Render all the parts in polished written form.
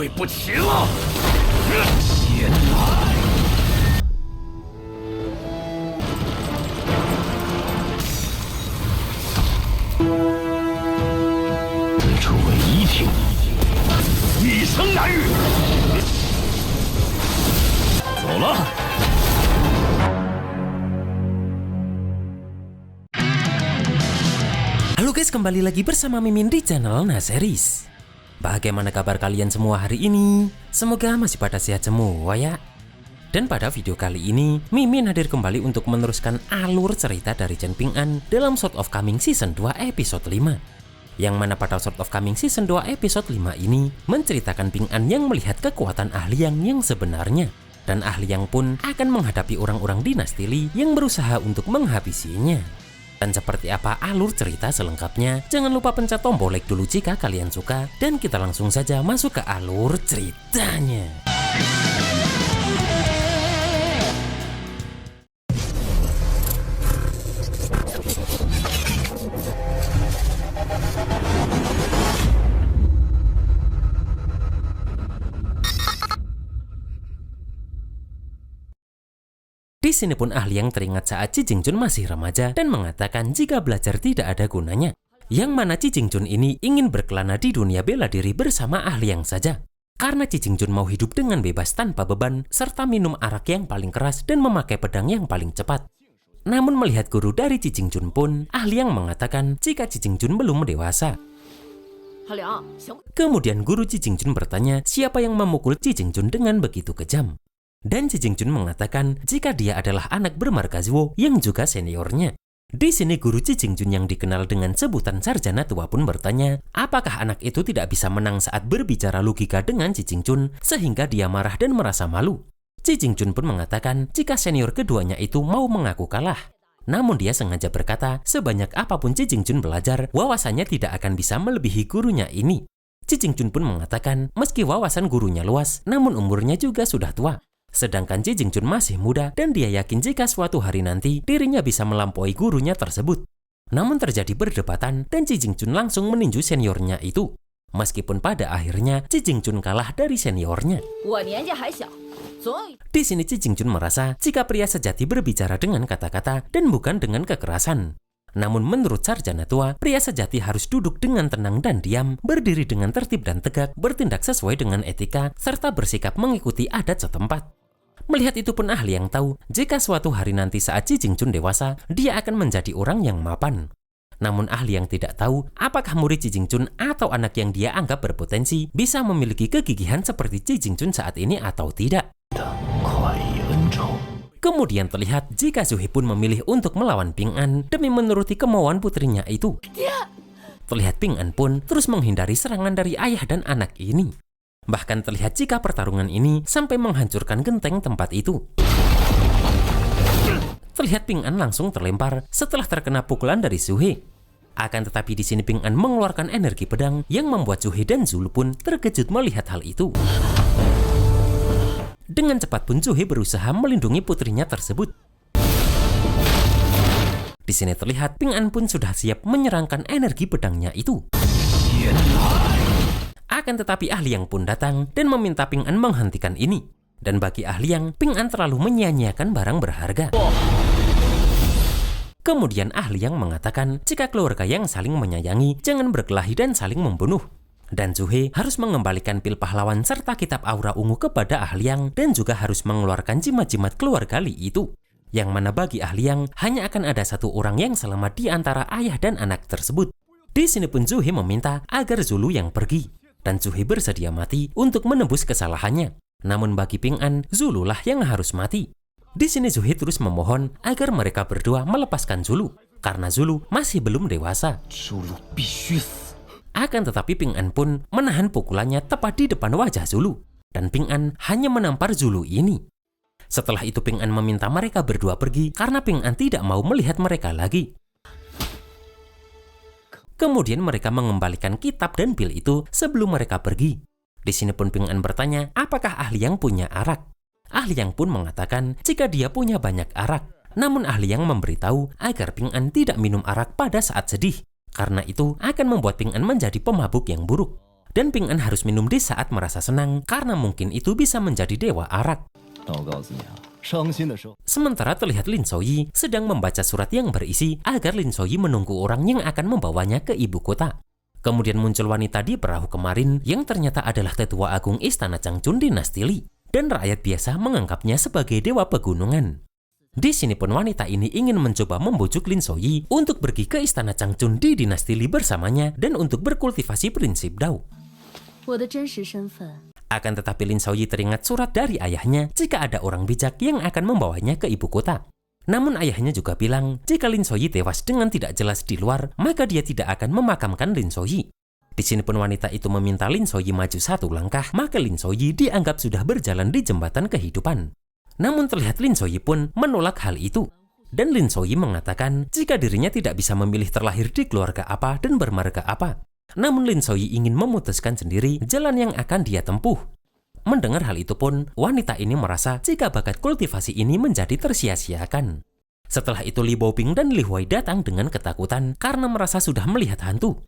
对不起了，天来！此处为一听，一生难遇。走了。Halo guys, kembali lagi bersama Mimin di channel Naseries. Bagaimana kabar kalian semua hari ini? Semoga masih pada sehat semua ya. Dan pada video kali ini, Mimin hadir kembali untuk meneruskan alur cerita dari Chen Ping'an dalam Sword of Coming Season 2 episode 5. Yang mana pada Sword of Coming Season 2 episode 5 ini menceritakan Ping'an yang melihat kekuatan ahli yang sebenarnya. Dan ahli yang pun akan menghadapi orang-orang dinasti Li yang berusaha untuk menghabisinya. Dan seperti apa alur cerita selengkapnya, jangan lupa pencet tombol like dulu jika kalian suka. Dan kita langsung saja masuk ke alur ceritanya. Di sini pun ahli yang teringat saat Chi Jingjun masih remaja dan mengatakan jika belajar tidak ada gunanya. Yang mana Chi Jingjun ini ingin berkelana di dunia bela diri bersama ahli yang saja. Karena Chi Jingjun mau hidup dengan bebas tanpa beban, serta minum arak yang paling keras dan memakai pedang yang paling cepat. Namun melihat guru dari Chi Jingjun pun, ahli yang mengatakan jika Chi Jingjun belum dewasa. Kemudian guru Chi Jingjun bertanya siapa yang memukul Chi Jingjun dengan begitu kejam. Dan Chi Jingjun mengatakan jika dia adalah anak bermarga Zuo yang juga seniornya. Di sini guru Chi Jingjun yang dikenal dengan sebutan sarjana tua pun bertanya, apakah anak itu tidak bisa menang saat berbicara logika dengan Chi Jingjun sehingga dia marah dan merasa malu. Chi Jingjun pun mengatakan jika senior keduanya itu mau mengaku kalah. Namun dia sengaja berkata sebanyak apapun Chi Jingjun belajar, wawasannya tidak akan bisa melebihi gurunya ini. Chi Jingjun pun mengatakan meski wawasan gurunya luas, namun umurnya juga sudah tua. Sedangkan Chi Jingjun masih muda dan dia yakin jika suatu hari nanti dirinya bisa melampaui gurunya tersebut. Namun terjadi perdebatan dan Chi Jingjun langsung meninju seniornya itu. Meskipun pada akhirnya Chi Jingjun kalah dari seniornya. Di sini Chi Jingjun merasa jika pria sejati berbicara dengan kata-kata dan bukan dengan kekerasan. Namun menurut sarjana tua, pria sejati harus duduk dengan tenang dan diam, berdiri dengan tertib dan tegak, bertindak sesuai dengan etika, serta bersikap mengikuti adat setempat. Melihat itu pun ahli yang tahu, jika suatu hari nanti saat Chi Jingjun dewasa, dia akan menjadi orang yang mapan. Namun ahli yang tidak tahu, apakah murid Chi Jingjun atau anak yang dia anggap berpotensi bisa memiliki kegigihan seperti Chi Jingjun saat ini atau tidak. Kemudian terlihat jika Zuhe pun memilih untuk melawan Ping'an demi menuruti kemauan putrinya itu. Terlihat Ping'an pun terus menghindari serangan dari ayah dan anak ini. Bahkan terlihat jika pertarungan ini sampai menghancurkan genteng tempat itu. Terlihat Ping'an langsung terlempar setelah terkena pukulan dari Zuhe. Akan tetapi di sini Ping'an mengeluarkan energi pedang yang membuat Zuhe dan Zulu pun terkejut melihat hal itu. Dengan cepat pun Zuhe berusaha melindungi putrinya tersebut. Di sini terlihat Ping'an pun sudah siap menyerangkan energi pedangnya itu. Akan tetapi ahli yang pun datang dan meminta Ping'an menghentikan ini. Dan bagi ahli yang, Ping'an terlalu menyia-nyiakan barang berharga. Kemudian ahli yang mengatakan jika keluarga yang saling menyayangi jangan berkelahi dan saling membunuh. Dan Zuhe harus mengembalikan pil pahlawan serta kitab aura ungu kepada ahli yang dan juga harus mengeluarkan jimat-jimat keluarga Li itu. Yang mana bagi ahli yang hanya akan ada satu orang yang selamat di antara ayah dan anak tersebut. Di sini pun Zuhe meminta agar Zulu yang pergi. Dan Zuhe bersedia mati untuk menembus kesalahannya. Namun bagi Ping'an, Zulu lah yang harus mati. Di sini Zuhe terus memohon agar mereka berdua melepaskan Zulu. Karena Zulu masih belum dewasa. Akan tetapi Ping'an pun menahan pukulannya tepat di depan wajah Zulu. Dan Ping'an hanya menampar Zulu ini. Setelah itu Ping'an meminta mereka berdua pergi karena Ping'an tidak mau melihat mereka lagi. Kemudian mereka mengembalikan kitab dan pil itu sebelum mereka pergi. Di sini pun Ping'an bertanya apakah ahli yang punya arak. Ahli yang pun mengatakan jika dia punya banyak arak. Namun ahli yang memberitahu agar Ping'an tidak minum arak pada saat sedih. Karena itu akan membuat Ping'an menjadi pemabuk yang buruk. Dan Ping An harus minum di saat merasa senang karena mungkin itu bisa menjadi dewa arak. Sementara terlihat Lin Soyi sedang membaca surat yang berisi agar Lin Soyi menunggu orang yang akan membawanya ke ibu kota. Kemudian muncul wanita di perahu kemarin yang ternyata adalah tetua agung istana Changchun dinasti Li. Dan rakyat biasa menganggapnya sebagai dewa pegunungan. Di sini pun wanita ini ingin mencoba membujuk Lin Soyi untuk pergi ke istana Changchun di dinasti Li bersamanya dan untuk berkultivasi prinsip Dao. Akan tetapi Lin Soyi teringat surat dari ayahnya jika ada orang bijak yang akan membawanya ke ibu kota. Namun ayahnya juga bilang jika Lin Soyi tewas dengan tidak jelas di luar, maka dia tidak akan memakamkan Lin Soyi. Di sini pun wanita itu meminta Lin Soyi maju satu langkah, maka Lin Soyi dianggap sudah berjalan di jembatan kehidupan. Namun terlihat Lin Soyi pun menolak hal itu. Dan Lin Soyi mengatakan jika dirinya tidak bisa memilih terlahir di keluarga apa dan bermarga apa. Namun Lin Soyi ingin memutuskan sendiri jalan yang akan dia tempuh. Mendengar hal itu pun, wanita ini merasa jika bakat kultivasi ini menjadi tersia-siakan. Setelah itu Li Baoping dan Li Huai datang dengan ketakutan karena merasa sudah melihat hantu.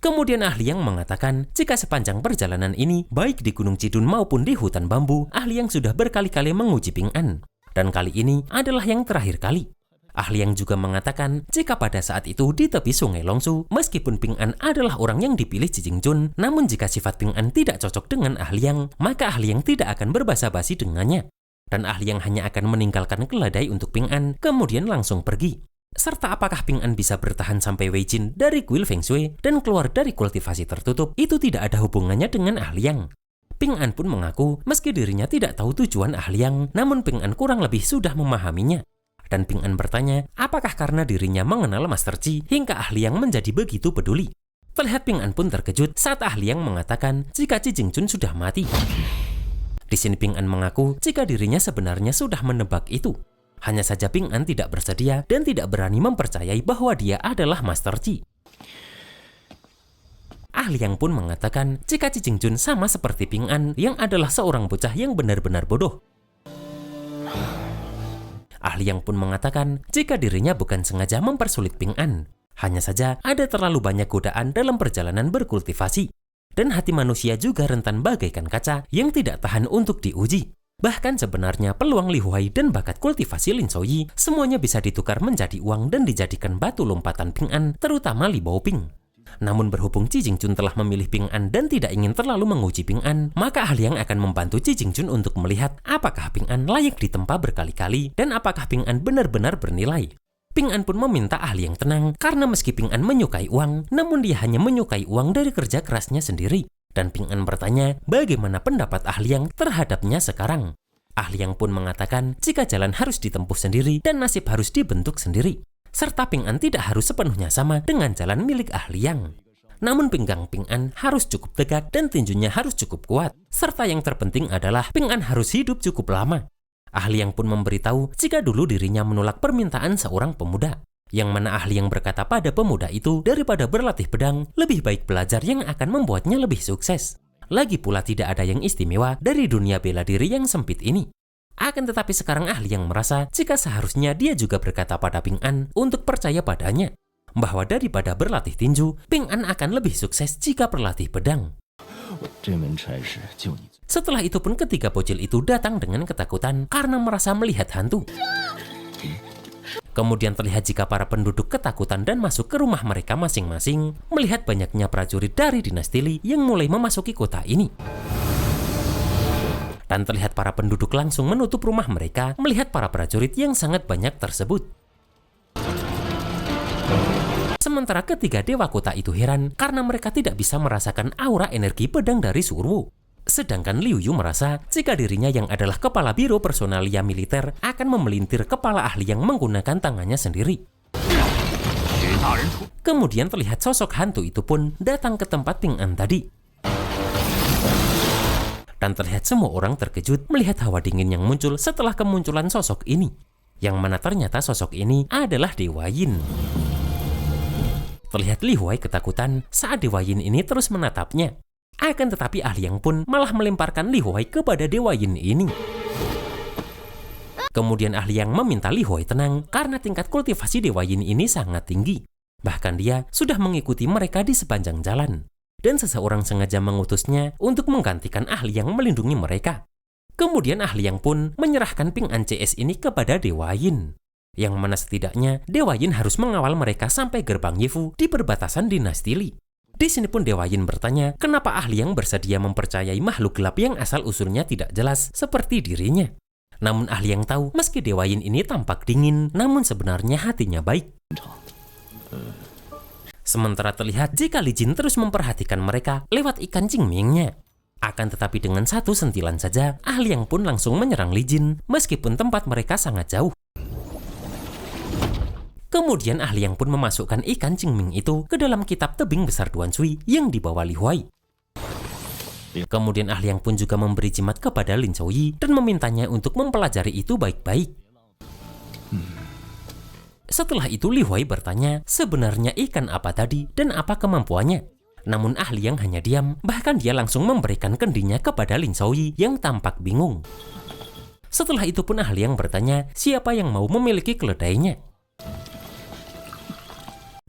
Kemudian ahli yang mengatakan jika sepanjang perjalanan ini, baik di Gunung Cidun maupun di hutan bambu, ahli yang sudah berkali-kali menguji Ping An. Dan kali ini adalah yang terakhir kali. Ahli yang juga mengatakan jika pada saat itu di tepi sungai Longsu, meskipun Ping An adalah orang yang dipilih Ci Jingjun, namun jika sifat Ping An tidak cocok dengan ahli yang, maka ahli yang tidak akan berbasa-basi dengannya. Dan ahli yang hanya akan meninggalkan keledai untuk Ping An, kemudian langsung pergi. Serta apakah Ping An bisa bertahan sampai Wei Jin dari kuil Feng Shui dan keluar dari kultivasi tertutup, itu tidak ada hubungannya dengan ahli yang. Ping An pun mengaku meski dirinya tidak tahu tujuan ahli yang, namun Ping An kurang lebih sudah memahaminya. Dan Ping An bertanya, apakah karena dirinya mengenal Master Chi hingga ahli yang menjadi begitu peduli? Terlihat Ping An pun terkejut saat ahli yang mengatakan jika Ci Jingjun sudah mati. Di sini Ping An mengaku jika dirinya sebenarnya sudah menebak itu. Hanya saja Ping An tidak bersedia dan tidak berani mempercayai bahwa dia adalah Master Chi. Ahli yang pun mengatakan jika Ci Jingjun sama seperti Ping An yang adalah seorang bocah yang benar-benar bodoh. Ahli yang pun mengatakan jika dirinya bukan sengaja mempersulit Ping An. Hanya saja ada terlalu banyak godaan dalam perjalanan berkultivasi. Dan hati manusia juga rentan bagaikan kaca yang tidak tahan untuk diuji. Bahkan sebenarnya peluang Li Huai dan bakat kultivasi Lin Soyi semuanya bisa ditukar menjadi uang dan dijadikan batu lompatan Ping An, terutama Li Baoping. Namun berhubung Ci Jingjun telah memilih Ping An dan tidak ingin terlalu menguji Ping An, maka ahli yang akan membantu Ci Jingjun untuk melihat apakah Ping An layak ditempa berkali-kali dan apakah Ping An benar-benar bernilai. Ping An pun meminta ahli yang tenang karena meski Ping An menyukai uang, namun dia hanya menyukai uang dari kerja kerasnya sendiri. Dan Ping An bertanya bagaimana pendapat ahli yang terhadapnya sekarang. Ahli yang pun mengatakan jika jalan harus ditempuh sendiri dan nasib harus dibentuk sendiri. Serta Ping An tidak harus sepenuhnya sama dengan jalan milik ahli yang. Namun pinggang Ping An harus cukup tegak dan tinjunya harus cukup kuat. Serta yang terpenting adalah Ping An harus hidup cukup lama. Ahli yang pun memberitahu jika dulu dirinya menolak permintaan seorang pemuda. Yang mana ahli yang berkata pada pemuda itu daripada berlatih pedang, lebih baik belajar yang akan membuatnya lebih sukses. Lagi pula tidak ada yang istimewa dari dunia bela diri yang sempit ini. Akan tetapi sekarang ahli yang merasa jika seharusnya dia juga berkata pada Ping An untuk percaya padanya. Bahwa daripada berlatih tinju, Ping An akan lebih sukses jika berlatih pedang. Setelah itu pun ketiga bocil itu datang dengan ketakutan karena merasa melihat hantu. Kemudian terlihat jika para penduduk ketakutan dan masuk ke rumah mereka masing-masing, melihat banyaknya prajurit dari dinasti Li yang mulai memasuki kota ini. Dan terlihat para penduduk langsung menutup rumah mereka melihat para prajurit yang sangat banyak tersebut. Sementara ketiga dewa kota itu heran karena mereka tidak bisa merasakan aura energi pedang dari Surwo. Sedangkan Liu Yu merasa jika dirinya yang adalah kepala biro personalia militer akan memelintir kepala ahli yang menggunakan tangannya sendiri. Kemudian terlihat sosok hantu itu pun datang ke tempat Ping An tadi. Dan terlihat semua orang terkejut melihat hawa dingin yang muncul setelah kemunculan sosok ini. Yang mana ternyata sosok ini adalah Dewa Yin. Terlihat Li Huai ketakutan saat Dewa Yin ini terus menatapnya. Akan tetapi ahli yang pun malah melemparkan Li Huai kepada Dewa Yin ini. Kemudian ahli yang meminta Li Huai tenang karena tingkat kultivasi Dewa Yin ini sangat tinggi. Bahkan dia sudah mengikuti mereka di sepanjang jalan. Dan seseorang sengaja mengutusnya untuk menggantikan ahli yang melindungi mereka. Kemudian ahli yang pun menyerahkan Ping An CS ini kepada Dewa Yin. Yang mana setidaknya Dewa Yin harus mengawal mereka sampai gerbang Yefu di perbatasan dinasti Li. Di sini pun Dewa Yin bertanya kenapa ahli yang bersedia mempercayai makhluk gelap yang asal-usulnya tidak jelas seperti dirinya. Namun ahli yang tahu meski Dewa Yin ini tampak dingin, namun sebenarnya hatinya baik. Sementara terlihat jika Li Jin terus memperhatikan mereka lewat ikan Qingmingnya. Akan tetapi dengan satu sentilan saja, ahli yang pun langsung menyerang Li Jin meskipun tempat mereka sangat jauh. Kemudian ahli yang pun memasukkan ikan Qingming itu ke dalam kitab tebing besar Duan Sui yang dibawa Li Huai. Kemudian ahli yang pun juga memberi jimat kepada Lin Chouyi dan memintanya untuk mempelajari itu baik-baik. Setelah itu Li Huai bertanya sebenarnya ikan apa tadi dan apa kemampuannya. Namun ahli yang hanya diam, bahkan dia langsung memberikan kendinya kepada Lin Chouyi yang tampak bingung. Setelah itu pun ahli yang bertanya siapa yang mau memiliki keledainya.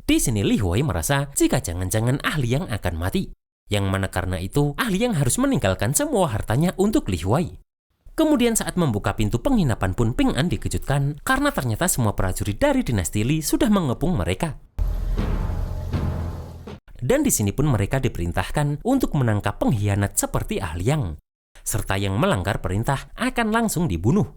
Di sini Li Huai merasa jika jangan-jangan ahli yang akan mati. Yang mana karena itu ahli yang harus meninggalkan semua hartanya untuk Li Huai. Kemudian saat membuka pintu penginapan pun Ping An dikejutkan karena ternyata semua prajurit dari dinasti Li sudah mengepung mereka. Dan di sini pun mereka diperintahkan untuk menangkap pengkhianat seperti ahli yang, serta yang melanggar perintah akan langsung dibunuh.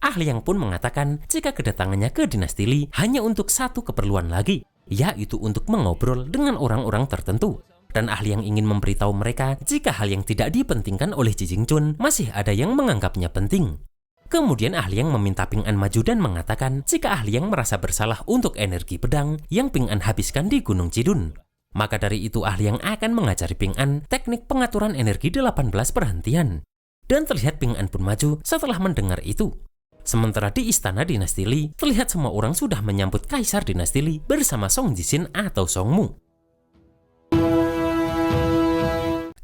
Ahli yang pun mengatakan jika kedatangannya ke dinasti Li hanya untuk satu keperluan lagi, yaitu untuk mengobrol dengan orang-orang tertentu. Dan ahli yang ingin memberitahu mereka jika hal yang tidak dipentingkan oleh Ji Jingchun masih ada yang menganggapnya penting. Kemudian ahli yang meminta Ping An maju dan mengatakan jika ahli yang merasa bersalah untuk energi pedang yang Ping An habiskan di Gunung Cidun. Maka dari itu ahli yang akan mengajari Ping An teknik pengaturan energi 18 perhentian. Dan terlihat Ping An pun maju setelah mendengar itu. Sementara di istana dinasti Li, terlihat semua orang sudah menyambut Kaisar dinasti Li bersama Song Jixin atau Song Mu.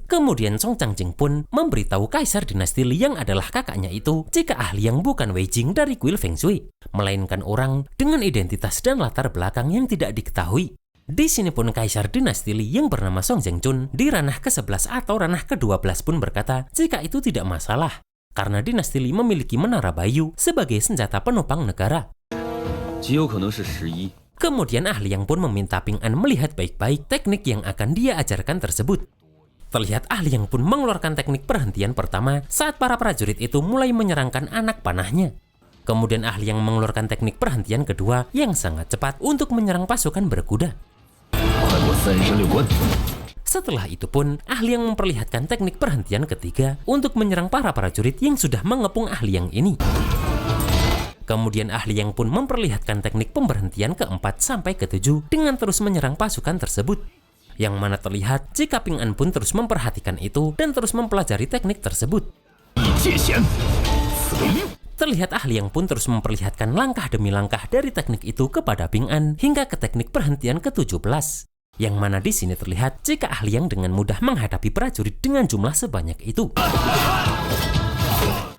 Kemudian Song Changjing pun memberitahu Kaisar dinasti Li yang adalah kakaknya itu jika ahli yang bukan Wei Jing dari kuil Feng Shui, melainkan orang dengan identitas dan latar belakang yang tidak diketahui. Di sini pun Kaisar dinasti Li yang bernama Song Zhengchun di ranah ke-11 atau ranah ke-12 pun berkata jika itu tidak masalah, karena dinasti Li memiliki menara Baiyu sebagai senjata penopang negara. Kemudian ahli yang pun meminta Ping An melihat baik-baik teknik yang akan dia ajarkan tersebut. Terlihat ahli yang pun mengeluarkan teknik perhentian pertama saat para prajurit itu mulai menyerangkan anak panahnya. Kemudian ahli yang mengeluarkan teknik perhentian kedua yang sangat cepat untuk menyerang pasukan berkuda. Setelah itu pun ahli yang memperlihatkan teknik perhentian ketiga untuk menyerang para prajurit yang sudah mengepung ahli yang ini. Kemudian ahli yang pun memperlihatkan teknik pemberhentian keempat sampai ketujuh dengan terus menyerang pasukan tersebut. Yang mana terlihat jika Ping An pun terus memperhatikan itu dan terus mempelajari teknik tersebut. Terlihat ahli yang pun terus memperlihatkan langkah demi langkah dari teknik itu kepada Ping An hingga ke teknik perhentian ke-17. Yang mana di sini terlihat jika ahli yang dengan mudah menghadapi prajurit dengan jumlah sebanyak itu.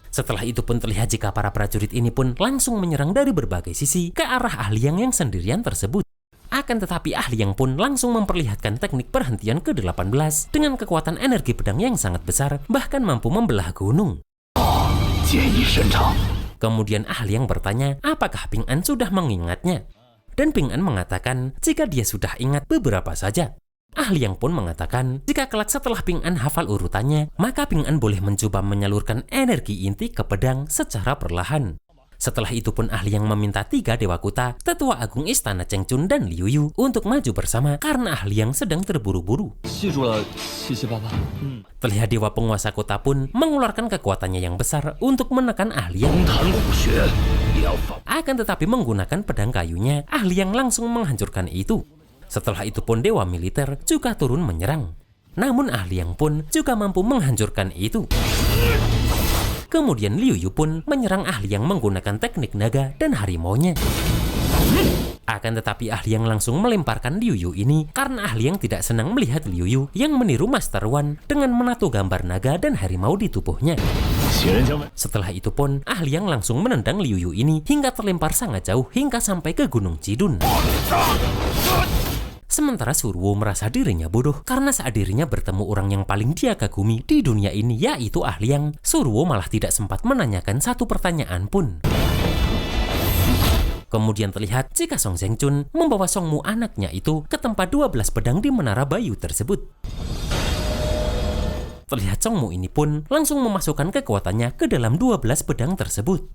Setelah itu pun terlihat jika para prajurit ini pun langsung menyerang dari berbagai sisi ke arah ahli yang sendirian tersebut. Akan tetapi ahli yang pun langsung memperlihatkan teknik perhentian ke-18 dengan kekuatan energi pedang yang sangat besar, bahkan mampu membelah gunung. Kemudian ahli yang bertanya apakah Ping An sudah mengingatnya. Dan Ping An mengatakan jika dia sudah ingat beberapa saja. Ahli yang pun mengatakan jika kelak setelah Ping An hafal urutannya, maka Ping An boleh mencoba menyalurkan energi inti ke pedang secara perlahan. Setelah itu pun ahli yang meminta 3 Dewa Kuta, Tetua Agung Istana Chengchun dan Liu Yu untuk maju bersama karena ahli yang sedang terburu-buru. Terlihat Dewa Penguasa Kota pun mengeluarkan kekuatannya yang besar untuk menekan ahli yang. Akan tetapi menggunakan pedang kayunya, ahli yang langsung menghancurkan itu. Setelah itu pun Dewa Militer juga turun menyerang. Namun ahli yang pun juga mampu menghancurkan itu. Kemudian Liu Yu pun menyerang ahli yang menggunakan teknik naga dan harimaunya. Akan tetapi ahli yang langsung melemparkan Liu Yu ini karena ahli yang tidak senang melihat Liu Yu yang meniru Master Wan dengan menato gambar naga dan harimau di tubuhnya. Setelah itu pun ahli yang langsung menendang Liu Yu ini hingga terlempar sangat jauh hingga sampai ke Gunung Cidun. Sementara Surwo merasa dirinya bodoh karena saat dirinya bertemu orang yang paling dia kagumi di dunia ini yaitu Ahliang, Surwo malah tidak sempat menanyakan satu pertanyaan pun. Kemudian terlihat jika Song Zhengchun membawa Songmu anaknya itu ke tempat 12 pedang di Menara Bayu tersebut. Terlihat Songmu ini pun langsung memasukkan kekuatannya ke dalam 12 pedang tersebut.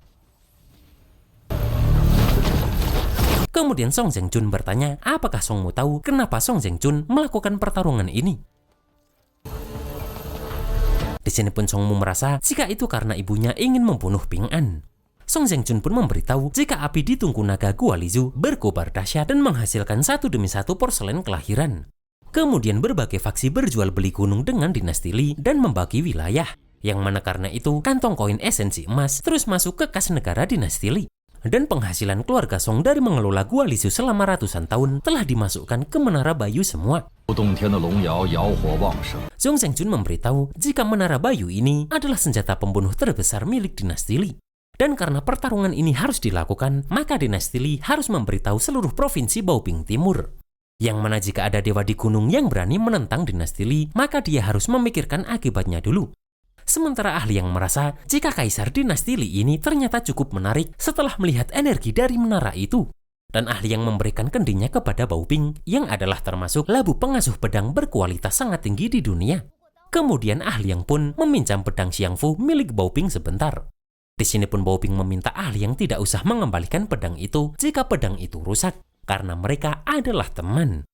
Kemudian Song Zhengchun bertanya, apakah Songmu tahu kenapa Song Zhengchun melakukan pertarungan ini? Di sini pun Songmu merasa jika itu karena ibunya ingin membunuh Ping An. Song Zhengchun pun memberitahu jika api di tungku naga Gualizu berkobar dahsyat dan menghasilkan satu demi satu porselen kelahiran. Kemudian berbagai faksi berjual beli gunung dengan dinasti Li dan membagi wilayah. Yang mana karena itu kantong koin esensi emas terus masuk ke kas negara dinasti Li. Dan penghasilan keluarga Song dari mengelola Gualizu selama ratusan tahun telah dimasukkan ke Menara Bayu semua. Song Zhengchun memberitahu jika Menara Bayu ini adalah senjata pembunuh terbesar milik dinasti Li. Dan karena pertarungan ini harus dilakukan, maka dinasti Li harus memberitahu seluruh provinsi Baoping Timur. Yang mana jika ada dewa di gunung yang berani menentang dinasti Li, maka dia harus memikirkan akibatnya dulu. Sementara Ahliang merasa jika kaisar dinasti Li ini ternyata cukup menarik setelah melihat energi dari menara itu. Dan Ahliang memberikan kendinya kepada Baoping yang adalah termasuk labu pengasuh pedang berkualitas sangat tinggi di dunia. Kemudian Ahliang pun meminjam pedang Xiangfu milik Baoping sebentar. Di sini pun Baoping meminta Ahliang tidak usah mengembalikan pedang itu jika pedang itu rusak, karena mereka adalah teman.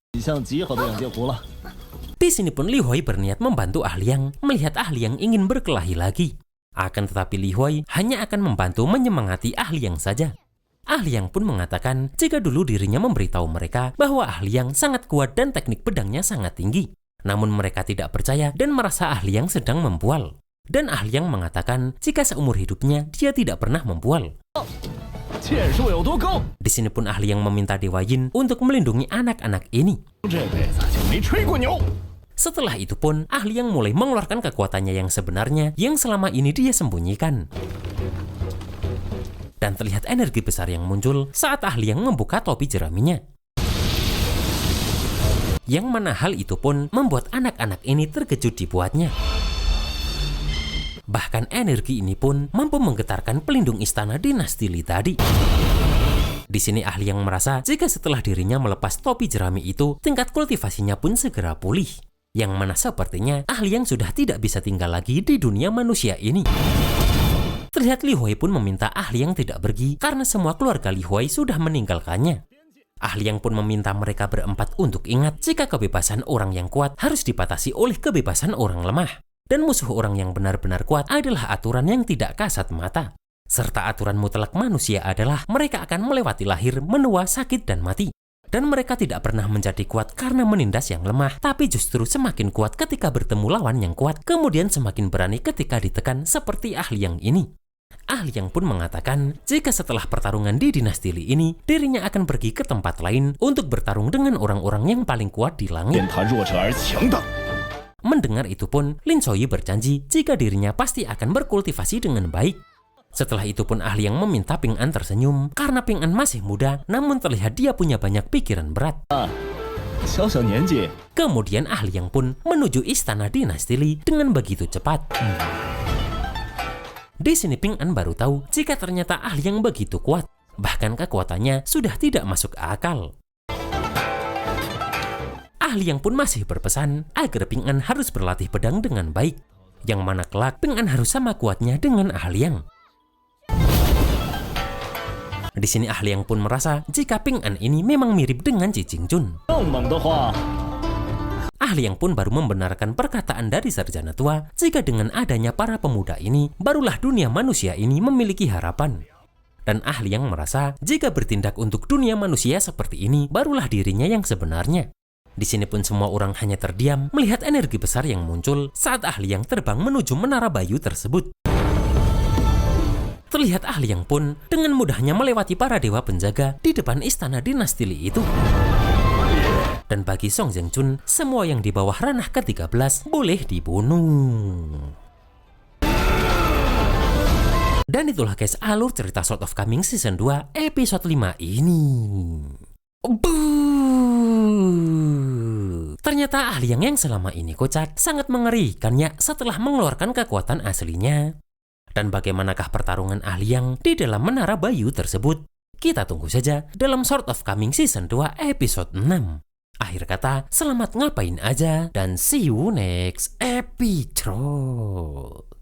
Di sini pun Li Huai berniat membantu Ahliang melihat Ahliang ingin berkelahi lagi. Akan tetapi Li Huai hanya akan membantu menyemangati Ahliang saja. Ahliang pun mengatakan jika dulu dirinya memberitahu mereka bahwa Ahliang sangat kuat dan teknik pedangnya sangat tinggi. Namun mereka tidak percaya dan merasa Ahliang sedang membual. Dan Ahliang mengatakan jika seumur hidupnya dia tidak pernah membual. Di sini pun Ahliang meminta Dewa Yin untuk melindungi anak-anak ini. Setelah itu pun Ahliang mulai mengeluarkan kekuatannya yang sebenarnya yang selama ini dia sembunyikan. Dan terlihat energi besar yang muncul saat Ahliang membuka topi jeraminya. Yang mana hal itu pun membuat anak-anak ini terkejut dibuatnya. Bahkan energi ini pun mampu menggetarkan pelindung istana dinasti Li tadi. Di sini Ahliang merasa jika setelah dirinya melepas topi jerami itu, tingkat kultivasinya pun segera pulih. Yang mana sepertinya Ahliang sudah tidak bisa tinggal lagi di dunia manusia ini. Terlihat Li Huai pun meminta Ahliang tidak pergi karena semua keluarga Li Huai sudah meninggalkannya. Ahliang pun meminta mereka berempat untuk ingat jika kebebasan orang yang kuat harus dibatasi oleh kebebasan orang lemah. Dan musuh orang yang benar-benar kuat adalah aturan yang tidak kasat mata. Serta aturan mutlak manusia adalah mereka akan melewati lahir, menua, sakit, dan mati. Dan mereka tidak pernah menjadi kuat karena menindas yang lemah, tapi justru semakin kuat ketika bertemu lawan yang kuat, kemudian semakin berani ketika ditekan seperti Ahliang ini. Ahliang pun mengatakan jika setelah pertarungan di dinasti Li ini, dirinya akan pergi ke tempat lain untuk bertarung dengan orang-orang yang paling kuat di langit. Mendengar itu pun, Lin Soyi berjanji jika dirinya pasti akan berkultivasi dengan baik. Setelah itu pun Ahliang meminta Ping An tersenyum karena Ping An masih muda, namun terlihat dia punya banyak pikiran berat. Kemudian Ahliang pun menuju istana dinasti Li dengan begitu cepat. Di sini Ping An baru tahu jika ternyata Ahliang begitu kuat, bahkan kekuatannya sudah tidak masuk akal. Ahliang pun masih berpesan agar Ping An harus berlatih pedang dengan baik, yang mana kelak Ping An harus sama kuatnya dengan Ahliang. Di sini Ahliang pun merasa jika Ping An ini memang mirip dengan Ji Qingchun. Ahliang pun baru membenarkan perkataan dari sarjana tua jika dengan adanya para pemuda ini, barulah dunia manusia ini memiliki harapan. Dan Ahliang merasa jika bertindak untuk dunia manusia seperti ini, barulah dirinya yang sebenarnya. Di sini pun semua orang hanya terdiam melihat energi besar yang muncul saat Ahliang terbang menuju menara Bayu tersebut. Terlihat Ahliang pun dengan mudahnya melewati para dewa penjaga di depan istana dinasti Li itu. Dan bagi Song Zhengchun, semua yang di bawah ranah ke-13 boleh dibunuh. Dan itulah guys alur cerita Sword of Coming Season 2 episode 5 ini. Boom! Ternyata Ah Liang yang selama ini kocak sangat mengerikan ya setelah mengeluarkan kekuatan aslinya. Dan bagaimanakah pertarungan Ah Liang di dalam Menara Bayu tersebut? Kita tunggu saja dalam Sword of Coming Season 2 episode 6. Akhir kata, selamat ngapain aja dan see you next episode.